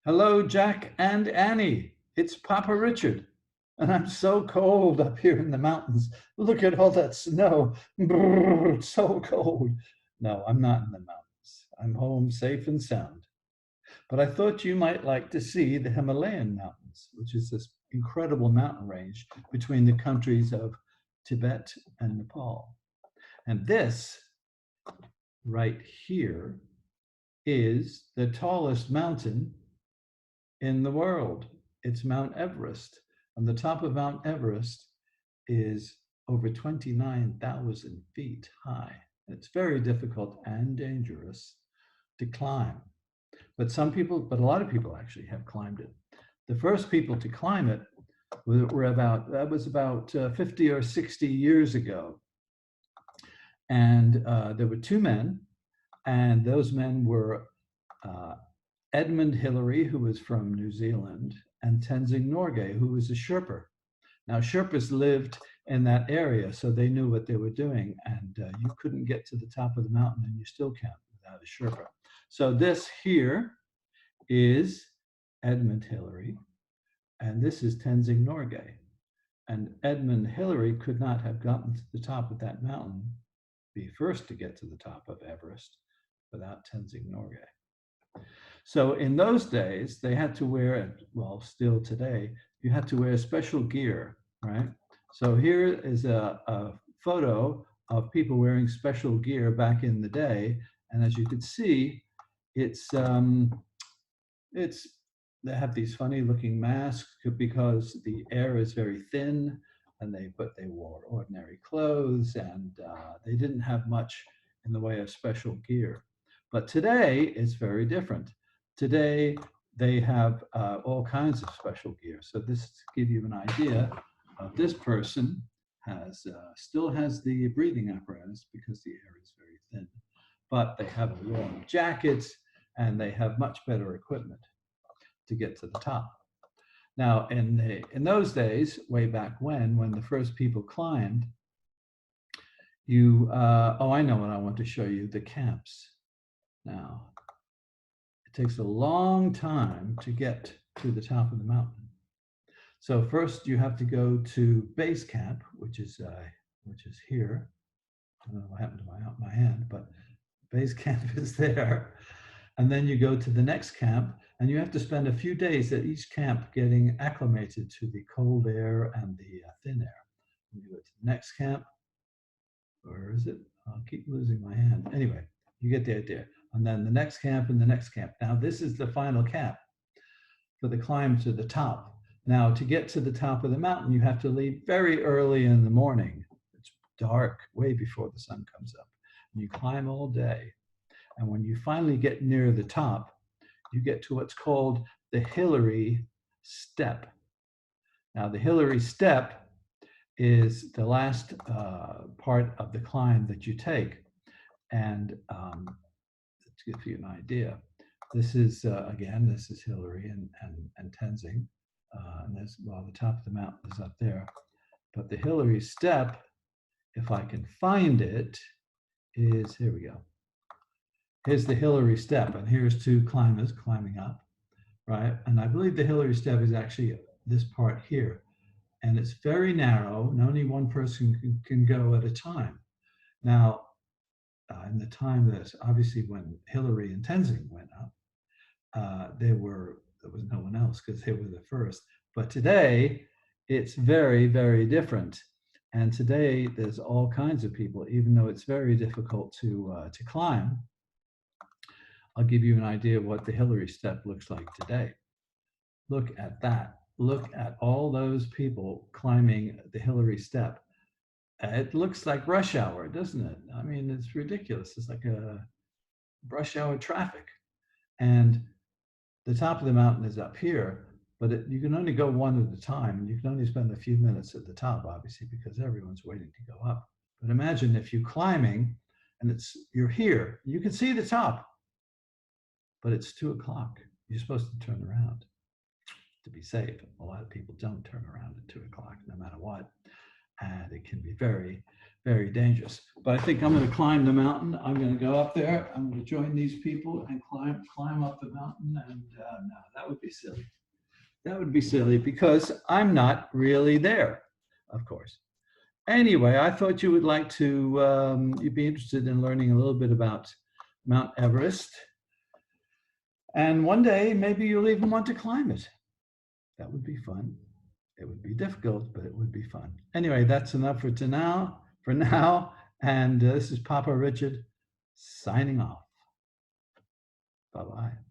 Hello, Jack and Annie. It's Papa Richard. And I'm so cold up here in the mountains. Look at all that snow. Brrr, it's so cold. No, I'm not in the mountains. I'm home safe and sound. But I thought you might like to see the Himalayan mountains, which is this incredible mountain range between the countries of Tibet and Nepal. And this right here is the tallest mountain in the world. It's Mount Everest. And the top of Mount Everest is over 29,000 feet high. It's very difficult and dangerous to climb. But a lot of people actually have climbed it. The first people to climb it that was about 50 or 60 years ago. And there were two men, and those men were uh, Edmund Hillary, who was from New Zealand, and Tenzing Norgay, who was a Sherpa. Now, Sherpas lived in that area, so they knew what they were doing, and you couldn't get to the top of the mountain, and you still can't without a Sherpa. So this here is Edmund Hillary, and this is Tenzing Norgay. And Edmund Hillary could not have gotten to the top of that mountain, be first to get to the top of Everest, without Tenzing Norgay. So in those days, they had to wear, well, still today, you had to wear special gear, right? So here is a photo of people wearing special gear back in the day. And as you could see, it's they have these funny looking masks because the air is very thin, and they wore ordinary clothes, and they didn't have much in the way of special gear. But today it's very different. Today they have all kinds of special gear. So this to give you an idea of this person still has the breathing apparatus because the air is very thin, but they have warm jackets and they have much better equipment to get to the top. Now, in those days, way back when the first people climbed, I know what I want to show you, the camps. Now, it takes a long time to get to the top of the mountain. So first you have to go to base camp, which is here. I don't know what happened to my hand, but base camp is there. And then you go to the next camp, and you have to spend a few days at each camp getting acclimated to the cold air and the thin air. You go to the next camp. Where is it? I'll keep losing my hand. Anyway, you get the idea. And then the next camp and the next camp. Now, this is the final camp for the climb to the top. Now, to get to the top of the mountain, you have to leave very early in the morning. It's dark, way before the sun comes up. And you climb all day. And when you finally get near the top, you get to what's called the Hillary Step. Now, the Hillary Step is the last part of the climb that you take. And to give you an idea, this is, again, this is Hillary and Tenzing. And the top of the mountain is up there. But the Hillary Step, if I can find it, is, here we go. Here's the Hillary Step, and here's two climbers climbing up, right? And I believe the Hillary Step is actually this part here. And it's very narrow, and only one person can go at a time. Now, in the time that obviously when Hillary and Tenzing went up, there was no one else because they were the first. But today, it's very, very different. And today, there's all kinds of people, even though it's very difficult to climb. I'll give you an idea of what the Hillary Step looks like today. Look at that. Look at all those people climbing the Hillary Step. It looks like rush hour, doesn't it? I mean, it's ridiculous. It's like a rush hour traffic. And the top of the mountain is up here, but you can only go one at a time. And you can only spend a few minutes at the top, obviously, because everyone's waiting to go up. But imagine if you're climbing and you're here, you can see the top, but it's 2 o'clock. You're supposed to turn around to be safe. A lot of people don't turn around at 2 o'clock, no matter what. and it can be very, very dangerous. But I think I'm going to climb the mountain. I'm going to go up there. I'm going to join these people and climb up the mountain. And no, that would be silly. That would be silly because I'm not really there, of course. Anyway, I thought you would like to, you'd be interested in learning a little bit about Mount Everest. And one day, maybe you'll even want to climb it. That would be fun. It would be difficult, but it would be fun. Anyway, that's enough for now. And this is Papa Richard signing off. Bye-bye.